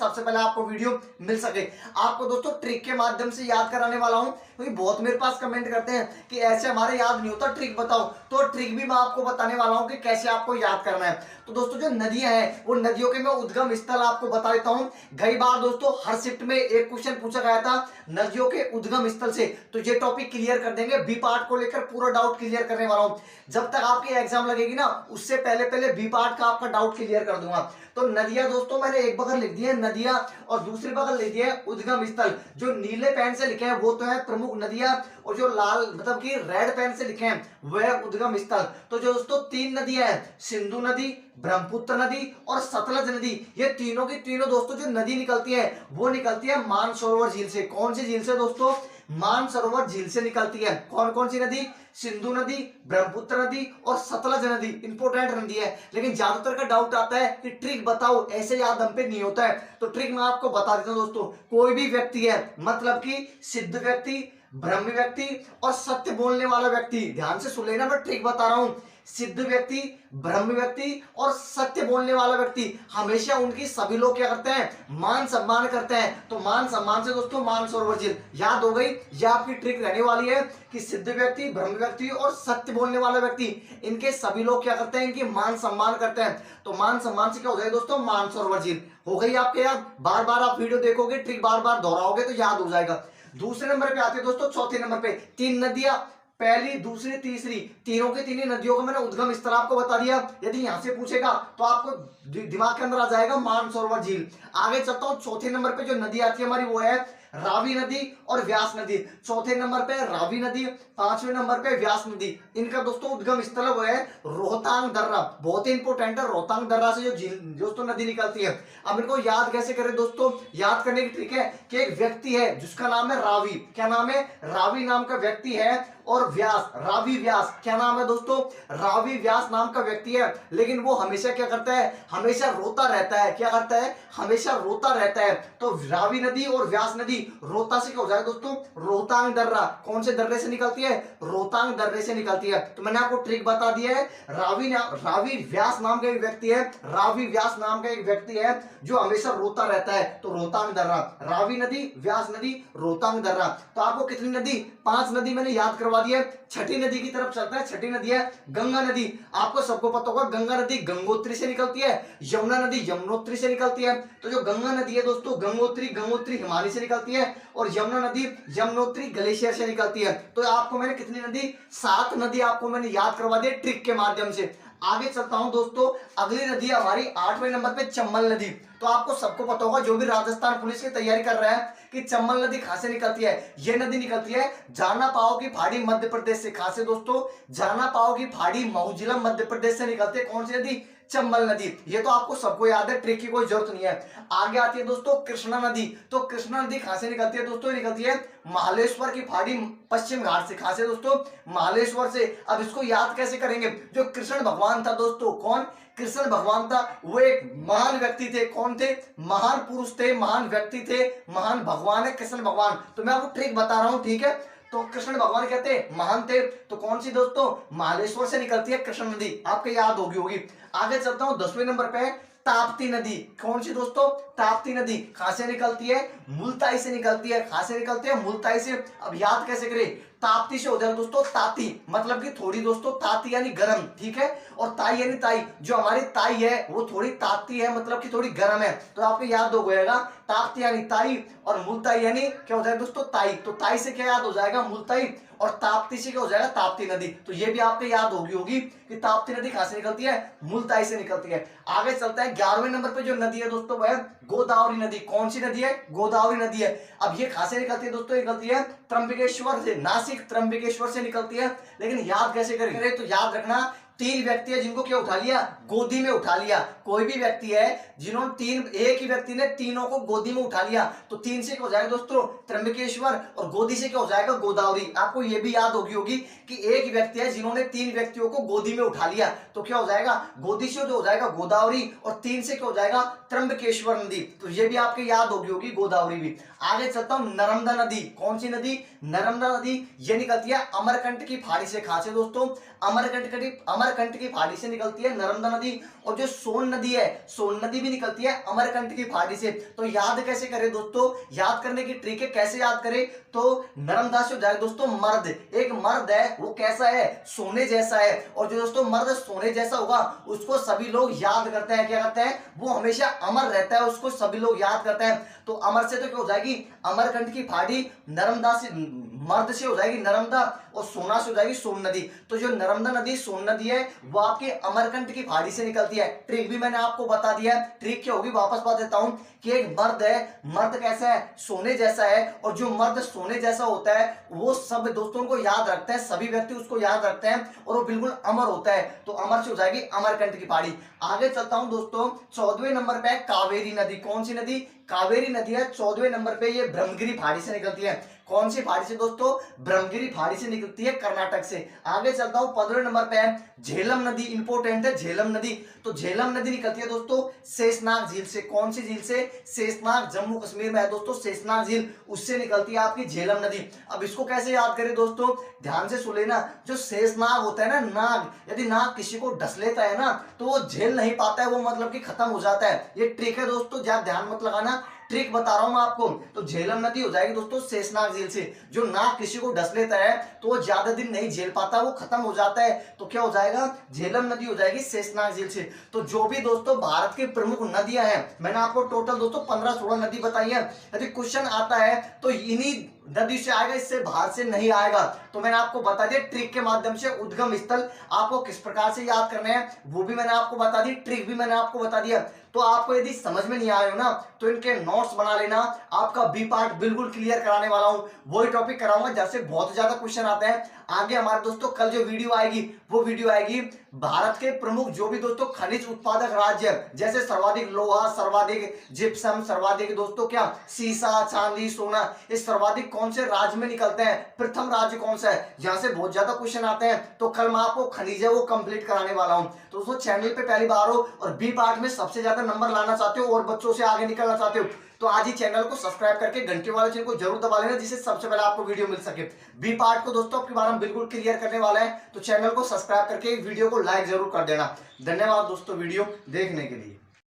सबसे पहले आपको वीडियो मिल सके। आपको दोस्तों ट्रिक के माध्यम से याद कराने वाला हूं, क्योंकि बहुत मेरे पास कमेंट करते हैं कि ऐसे हमारे याद नहीं होता, ट्रिक बताओ। तो ट्रिक भी मैं आपको बताने वाला हूं कि कैसे आपको याद करना है। तो दोस्तों जो नदियां हैं वो नदियों के मैं उद्गम स्थल आपको बता देता हूं। कई बार दोस्तों हर शिफ्ट में एक क्वेश्चन पूछा गया था नदियों के उद्गम स्थल से, तो ये टॉपिक क्लियर कर देंगे। बी पार्ट को लेकर पूरा डाउट क्लियर करने वाला हूं। जब तक आपकी एग्जाम लगेगी ना उससे पहले पहले बी पार्ट का आपका डाउट क्लियर कर दूंगा। तो नदियां दोस्तों मैंने एक बगल लिख दी है नदियां और दूसरी बगल लिख दिया है उद्गम स्थल। जो नीले पेन से लिखे हैं वो तो है प्रमुख नदियां, और जो लाल मतलब कि रेड पेन से लिखे हैं वह उद्गम स्थल। तो जो दोस्तों तीन नदियां हैं, सिंधु नदी, ब्रह्मपुत्र नदी और सतलज नदी, ये तीनों की तीनों दोस्तों जो नदी निकलती है वो निकलती है मानसरोवर झील से। कौन सी झील से दोस्तों? मानसरोवर झील से निकलती है। कौन कौन सी नदी? सिंधु नदी, ब्रह्मपुत्र नदी और सतलज नदी। इंपोर्टेंट नदी है, लेकिन ज्यादातर का डाउट आता है कि ट्रिक बताओ, ऐसे याद हम पे नहीं होता है। तो ट्रिक मैं आपको बता देता हूं दोस्तों। कोई भी व्यक्ति है मतलब कि सिद्ध व्यक्ति, ब्रह्म व्यक्ति और सत्य बोलने वाला व्यक्ति, ध्यान से सुन लेना, मैं ट्रिक बता रहा हूं। सिद्ध व्यक्ति, ब्रह्म व्यक्ति और सत्य बोलने वाला व्यक्ति हमेशा उनकी सभी लोग क्या करते हैं? मान सम्मान करते हैं। तो मान सम्मान से दोस्तों मानसरोवर झील याद हो गई। यह आपकी ट्रिक रहने वाली है कि सिद्ध व्यक्ति, ब्रह्म व्यक्ति और सत्य बोलने वाला व्यक्ति, इनके सभी लोग क्या करते हैं? इनकी मान सम्मान करते हैं। तो मान सम्मान से क्या हो जाएगा दोस्तों? मानसरोवर झील हो गई आपके याद। बार बार आप वीडियो देखोगे, ट्रिक बार बार दोहराओगे तो याद हो जाएगा। दूसरे नंबर पे आते हैं दोस्तों, चौथे नंबर पे तीन नदियां, पहली, दूसरी, तीसरी, तीनों की तीनों नदियों का मैंने उद्गम स्थल आपको बता दिया। यदि यहां से पूछेगा तो आपको दिमाग के अंदर आ जाएगा मानसरोवर झील। आगे चलता हूं, चौथे नंबर पे जो नदी आती है हमारी वो है रावी नदी और व्यास नदी। चौथे नंबर पे रावी नदी, पांचवें नंबर पे व्यास नदी। इनका दोस्तों उद्गम स्थल वो है रोहतांग दर्रा। बहुत ही इंपोर्टेंट है, रोहतांग दर्रा से जो झील दोस्तों नदी निकलती है। अब इनको याद कैसे करें दोस्तों? याद करने की ट्रिक है कि एक व्यक्ति है जिसका नाम है रावी। क्या नाम है? रावी नाम का व्यक्ति है। और व्यास, रावी व्यास, क्या नाम है दोस्तों? रावी व्यास नाम का व्यक्ति है। लेकिन वो हमेशा क्या करता है? हमेशा रोता रहता है। क्या करता है? हमेशा रोता रहता है। तो रावी नदी और व्यास नदी रोहता से क्या हो जाएगा दोस्तों? रोहतांग दर्रा। कौन से दर्रे से निकलती है? रोहतांग दर्रे से निकलती है। तो मैंने आपको ट्रिक बता दिया है। रावी व्यास नाम का एक व्यक्ति है, रावी व्यास नाम का एक व्यक्ति है जो हमेशा रोता रहता है। तो रोहतांग दर्रा, रावी नदी, व्यास नदी, रोहतांग दर्रा। तो आपको कितनी नदी? 5 नदी मैंने याद करवा दिया। छठी नदी की तरफ चलता है। छठी नदी है गंगा नदी। आपको सबको पता होगा गंगा नदी गंगोत्री से निकलती है, यमुना नदी यमुनोत्री से निकलती है। तो जो गंगा नदी है दोस्तों, गंगोत्री हिमालय से निकलती है और यमुना नदी यमुनोत्री ग्लेशियर से निकलती है। तो आपको मैंने कितनी नदी? 7 नदी आपको मैंने याद करवा दी ट्रिक के माध्यम से। आगे चलता हूं दोस्तों, अगली नदी हमारी 8वें नंबर पे चंबल नदी। तो आपको सबको पता होगा जो भी राजस्थान पुलिस की तैयारी कर रहा है कि चंबल नदी कहां से निकलती है? ये नदी निकलती है जाना पाओ की फाड़ी मध्य प्रदेश से। कहां से दोस्तों? जाना पाओ की फाड़ी महू जिला मध्य प्रदेश से निकलती है। कौन सी नदी? चंबल नदी। ये तो आपको सबको याद है, ट्रिक की कोई जरूरत नहीं है। आगे आती है दोस्तों कृष्णा नदी। तो कृष्णा नदी कहां से निकलती है दोस्तों? निकलती है महालेश्वर की फाड़ी पश्चिम घाट से। कहां से दोस्तों? महालेश्वर से। अब इसको याद कैसे करेंगे? जो कृष्ण भगवान था दोस्तों, कौन? कृष्ण भगवान था, वो एक महान व्यक्ति थे। कौन थे? महान पुरुष थे, महान व्यक्ति थे, महान भगवान है कृष्ण भगवान। तो मैं आपको ट्रिक बता रहा हूं, ठीक है? तो कृष्ण भगवान कहते हैं महान थे। तो कौन सी दोस्तों? महालेश्वर से निकलती है कृष्ण नदी। आपको याद होगी। आगे चलता हूं, 10वें नंबर पे ताप्ती नदी। कौन सी दोस्तों? ताप्ती नदी। कहां से निकलती है? मुल्ताई से निकलती है। कहां से निकलती है? मुल्ताई से। अब याद कैसे करें? ताप्ती से हो जाए दोस्तों ताती, मतलब कि थोड़ी दोस्तों, ताती यानी गर्म, ठीक है? और ताई यानी ताई, जो हमारी ताई है वो थोड़ी ताती है, मतलब कि थोड़ी गर्म है। तो आपको याद हो गएगा ताप्ती यानी ताई और मुल्ताई यानी क्या हो जाएगा दोस्तों? ताई। तो ताई से क्या याद हो जाएगा? मुल्ताई। और ताप्ती से क्या हो जाएगा? ताप्ती नदी। तो ये भी आपको याद होगी कि ताप्ती नदी कहां से निकलती है? मुल्ताई से निकलती है। आगे चलता है, 11वें नंबर पे जो नदी है दोस्तों वह गोदावरी नदी। कौन सी नदी है? गोदावरी नदी है। अब ये कहां से निकलती है दोस्तों? निकलती है त्र्यंबकेश्वर से, नासिक त्र्यंबकेश्वर से निकलती है। लेकिन याद कैसे करें? तो याद रखना 3 व्यक्ति है जिनको क्या उठा लिया? गोदी में उठा लिया। कोई भी व्यक्ति है जिन्होंने एक ही व्यक्ति ने तीनों को गोदी में उठा लिया। तो 3 से क्या हो जाएगा दोस्तों? त्र्यंबकेश्वर, और गोदी से क्या हो जाएगा? गोदावरी। आपको ये भी याद होगी कि एक व्यक्ति है जिन्होंने 3 व्यक्तियों को गोदी में उठा लिया। तो क्या हो जाएगा? गोदी से जो हो जाएगा गोदावरी, और 3 से क्या हो जाएगा? त्र्यंबकेश्वर नदी। तो ये भी आपके याद होगी गोदावरी भी। आगे चलता हूं, नर्मदा नदी। कौन सी नदी? नर्मदा नदी। ये निकलती है अमरकंटक की फाड़ी से। कहां से दोस्तों? अमरकंटक अमरकंटक की पहाड़ी से निकलती है नर्मदा नदी, और जो सोन नदी है, सोन नदी भी निकलती है अमरकंटक की पहाड़ी से। तो याद कैसे करें दोस्तों, याद करने की ट्रिक है, कैसे याद करें, तो नर्मदा से हो जाएगा दोस्तों मर्द, एक मर्द है वो कैसा है, सोने जैसा है, और जो दोस्तों मर्द सोने जैसा होगा उसको सभी लोग याद करते हैं, क्या करते हैं, वो हमेशा अमर रहता है, उसको सभी लोग याद करते हैं। तो अमर से तो क्या हो जाएगी अमरकंटक की पहाड़ी, नर्मदा से, मर्द से हो जाएगी नर्मदा, और सोना से हो जाएगी सोन नदी। तो जो नर्मदा नदी सोन नदी है वो आपके अमरकंटक की पहाड़ी से निकलती है। ट्रिक भी मैंने आपको बता दिया है, ट्रिक क्या होगी वापस बता देता हूं कि एक मर्द है, मर्द कैसा है, सोने जैसा है, और जो मर्द सोने जैसा होता है वो सब दोस्तों को याद रखते हैं, सभी व्यक्ति उसको याद रखते हैं, और वो बिल्कुल अमर होता है। तो अमर से हो जाएगी अमरकंटक की पहाड़ी। आगे चलता हूं दोस्तों, 14वें नंबर पे कावेरी नदी। कौन सी नदी, कावेरी नदी है 14वें नंबर पे, ये ब्रह्मगिरी पहाड़ी से निकलती है। कौन सी पहाड़ी से दोस्तों, ब्रह्मगिरी पहाड़ी से निकलती है कर्नाटक से। आगे चलता हूं 15वें नंबर पे है झेलम नदी, इंपोर्टेंट है झेलम नदी। तो झेलम नदी निकलती है दोस्तों शेषनाग झील से। कौन सी झील से, शेषनाग, जम्मू कश्मीर में है दोस्तों शेषनाग झील, उससे निकलती है आपकी झेलम नदी। अब इसको कैसे याद करें दोस्तों, ध्यान से सुन लेना, जो शेषनाग होता है ना नाग, यदि नाग किसी को डस लेता है ना तो वो झेल नहीं पाता है, वो मतलब कि खत्म हो जाता है। ये ट्रिक है दोस्तों, ज्यादा ध्यान मत लगाना, ट्रिक बता रहा हूं मैं आपको। तो झेलम नदी हो जाएगी दोस्तों शेषनाग झील से। जो नाग किसी को डस लेता है तो वो ज्यादा दिन नहीं झेल पाता, वो खत्म हो जाता है, तो क्या हो जाएगा, झेलम नदी हो जाएगी शेषनाग झील से। तो जो भी दोस्तों भारत की प्रमुख नदियां हैं, मैंने आपको टोटल दोस्तों 15-16 नदी बताई है। यदि क्वेश्चन आता है तो इन्हीं नदी से आएगा, इससे बाहर से नहीं आएगा। तो मैंने आपको बता दिया ट्रिक के माध्यम से उद्गम स्थल आपको किस प्रकार से याद करने हैं, वो भी मैंने आपको बता दी, ट्रिक भी मैंने आपको बता दिया। तो आपको यदि समझ में नहीं आए हो ना तो इनके नोट्स बना लेना, आपका बी पार्ट बिल्कुल क्लियर कराने वाला हूं, वही टॉपिक कराऊंगा जैसे बहुत ज्यादा क्वेश्चन आते हैं। आगे हमारे दोस्तों कल जो वीडियो आएगी वो वीडियो आएगी भारत के प्रमुख जो भी दोस्तों खनिज उत्पादक राज्य, जैसे सर्वाधिक लोहा, सर्वाधिक जिप्सम, सर्वाधिक दोस्तों क्या सीसा, चांदी, सोना, इस सर्वाधिक कौन से राज्य में निकलते हैं, प्रथम राज्य कौन सा है, यहाँ से बहुत ज्यादा क्वेश्चन आते हैं। तो कल मैं आपको खनिज है वो कंप्लीट कराने वाला हूँ। तो दोस्तों चैनल पे पहली बार हो और बी पार्ट में सबसे ज्यादा नंबर लाना चाहते हो और बच्चों से आगे निकलना चाहते हो तो आज ही चैनल को सब्सक्राइब करके घंटे वाले चिन्ह को जरूर दबा लेना, जिससे सबसे पहले आपको वीडियो मिल सके। बी पार्ट को दोस्तों आपके बारे में बिल्कुल क्लियर करने वाला है, तो चैनल को सब्सक्राइब करके वीडियो को लाइक जरूर कर देना। धन्यवाद दोस्तों वीडियो देखने के लिए।